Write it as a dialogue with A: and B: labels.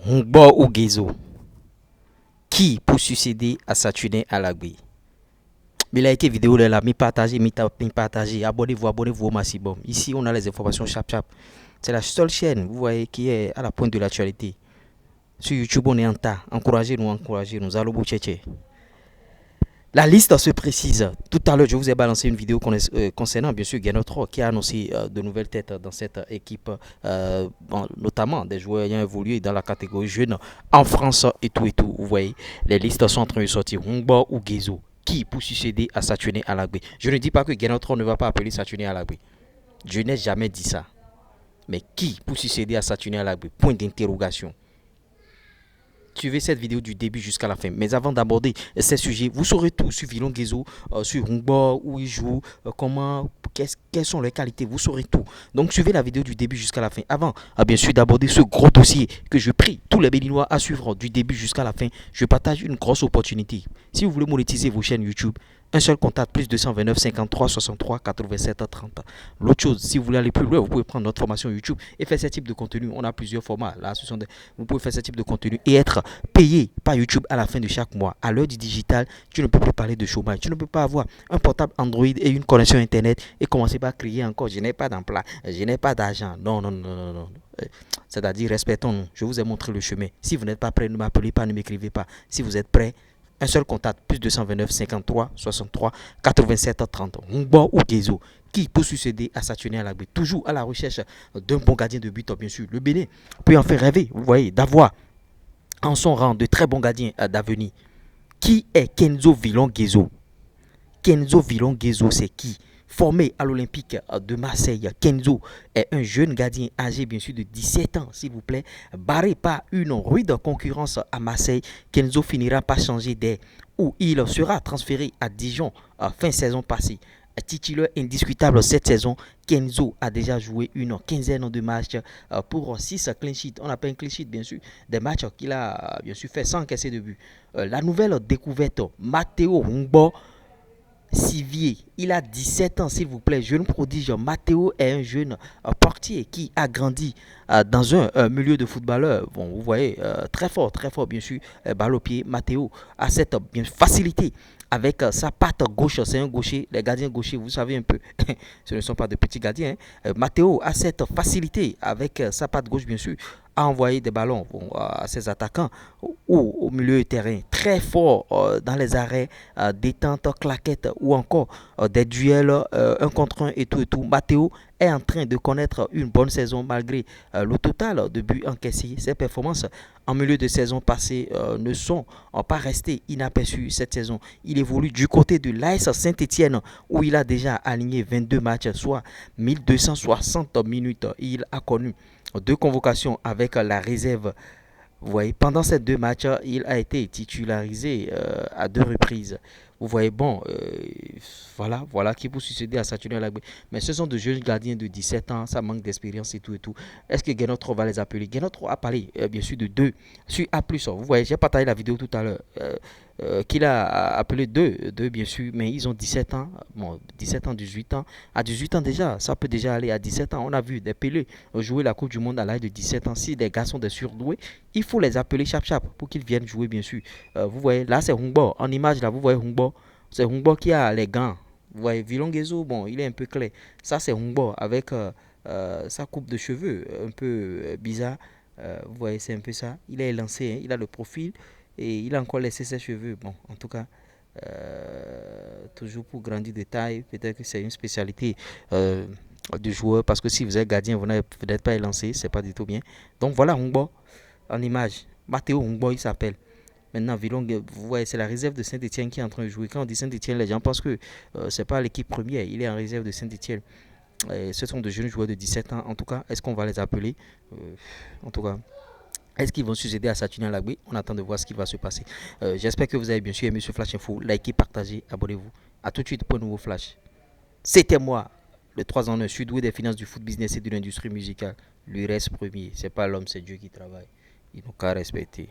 A: Ngbo ou Gezo, qui pour succéder à Saturnin Alagbe? Mais likez vidéo là, mi partagez, mi partagez, abonnez-vous au maximum. Ici, on a les informations chap chap. C'est la seule chaîne, vous voyez, qui est à la pointe de l'actualité. Sur YouTube, on est en tas. Encouragez-nous, allons tchétché. La liste se précise. Tout à l'heure, je vous ai balancé une vidéo concernant, bien sûr, Genotro, qui a annoncé de nouvelles têtes dans cette équipe, notamment des joueurs ayant évolué dans la catégorie jeune en France et tout et tout. Vous voyez, les listes sont en train de sortir. Ngbo ou Gezo, qui pour succéder à Saturné Alagbe? Je ne dis pas que Genotro ne va pas appeler Saturné Alagbe. Je n'ai jamais dit ça. Mais qui pour succéder à Saturné Alagbe? Point d'interrogation. Suivez cette vidéo du début jusqu'à la fin. Mais avant d'aborder ces sujets, vous saurez tout sur Vilon Gezo, sur Ngbo, où il joue, quelles sont les qualités, vous saurez tout. Donc suivez la vidéo du début jusqu'à la fin. Avant, bien sûr, d'aborder ce gros dossier que je prie tous les Béninois à suivre du début jusqu'à la fin, je partage une grosse opportunité. Si vous voulez monétiser vos chaînes YouTube, un seul contact, plus 229 53 63 87 30. L'autre chose, si vous voulez aller plus loin, vous pouvez prendre notre formation YouTube et faire ce type de contenu. On a plusieurs formats. Là, vous pouvez faire ce type de contenu et être payé par YouTube à la fin de chaque mois. À l'heure du digital, tu ne peux plus parler de chômage. Tu ne peux pas avoir un portable Android et une connexion Internet et commencer par crier encore, je n'ai pas d'emploi, je n'ai pas d'argent. Non, non, non, non, non. C'est-à-dire, respectons-nous. Je vous ai montré le chemin. Si vous n'êtes pas prêt, ne m'appelez pas, ne m'écrivez pas. Si vous êtes prêt, un seul contact, plus 229 53 63 87 30. Ngbo ou Gezo, qui peut succéder à Saturné Alagbe, toujours à la recherche d'un bon gardien de but, bien sûr. Le Bénin peut en faire rêver, vous voyez, d'avoir en son rang de très bons gardiens d'avenir. Qui est Kenzo Vilon Gezo? Kenzo Vilon Gezo, c'est qui? Formé à l'Olympique de Marseille, Kenzo est un jeune gardien âgé bien sûr de 17 ans, s'il vous plaît. Barré par une rude concurrence à Marseille, Kenzo finira par changer d'air où il sera transféré à Dijon fin saison passée. Titulaire indiscutable cette saison, Kenzo a déjà joué une quinzaine de matchs pour 6 clean sheets. On appelle un clean sheet bien sûr des matchs qu'il a bien sûr fait sans encaisser de but. La nouvelle découverte, Matteo Ngbo Sivier, il a 17 ans, s'il vous plaît, jeune prodige. Matteo est un jeune portier qui a grandi dans un milieu de footballeur. Bon, vous voyez, très fort, bien sûr, balle au pied. Matteo a cette facilité avec sa patte gauche. C'est un gaucher, les gardiens gauchers, vous savez un peu, ce ne sont pas de petits gardiens. Matteo a cette facilité avec sa patte gauche, bien sûr, à envoyer des ballons à ses attaquants ou au milieu de terrain. Très fort dans les arrêts, détente, claquettes ou encore des duels un contre un et tout et tout. Matteo est en train de connaître une bonne saison malgré le total de buts encaissés. Ses performances en milieu de saison passée ne sont pas restées inaperçues cette saison. Il évolue du côté de l'AS Saint-Etienne où il a déjà aligné 22 matchs, soit 1260 minutes. Il a connu 2 convocations avec la réserve. Vous voyez, pendant ces 2 matchs, il a été titularisé à 2 reprises. Vous voyez, bon, voilà qui peut succéder à Saturnin Alagbe. Mais ce sont de jeunes gardiens de 17 ans, ça manque d'expérience et tout et tout. Est-ce que Genotro va les appeler? Genotro a parlé, bien sûr, de 2 sur A+. Vous voyez, j'ai partagé la vidéo tout à l'heure. Qu'il a appelé deux bien sûr, mais ils ont 17 ans, bon, 17 ans, 18 ans. À 18 ans déjà, ça peut déjà aller à 17 ans. On a vu des Pelés jouer la Coupe du Monde à l'âge de 17 ans. Si des gars sont des surdoués, il faut les appeler chap pour qu'ils viennent jouer, bien sûr. Vous voyez, là c'est Ngbo. En image, là, vous voyez Ngbo. C'est Ngbo qui a les gants. Vous voyez, Vilon Gezo, bon, il est un peu clair. Ça c'est Ngbo avec sa coupe de cheveux un peu bizarre. Vous voyez, c'est un peu ça. Il est lancé, hein, il a le profil. Et il a encore laissé ses cheveux. Bon, en tout cas, toujours pour grandir de taille. Peut-être que c'est une spécialité du joueur. Parce que si vous êtes gardien, vous n'êtes pas lancé. C'est pas du tout bien. Donc voilà, Ngbo en image. Matteo Ngbo, il s'appelle. Maintenant, Vilong, vous voyez, c'est la réserve de Saint-Etienne qui est en train de jouer. Quand on dit Saint-Etienne, les gens pensent que c'est pas l'équipe première. Il est en réserve de Saint-Etienne. Ce sont de jeunes joueurs de 17 ans. En tout cas, est-ce qu'on va les appeler en tout cas. Est-ce qu'ils vont succéder à Saturnin Alagbe? On attend de voir ce qui va se passer. J'espère que vous avez bien sûr aimé ce Flash Info. Likez, partagez, abonnez-vous. A tout de suite pour un nouveau Flash. C'était moi, le 3 en 1, sud-ouest des finances du foot business et de l'industrie musicale. Lui reste premier. C'est pas l'homme, c'est Dieu qui travaille. Il nous qu'à respecter.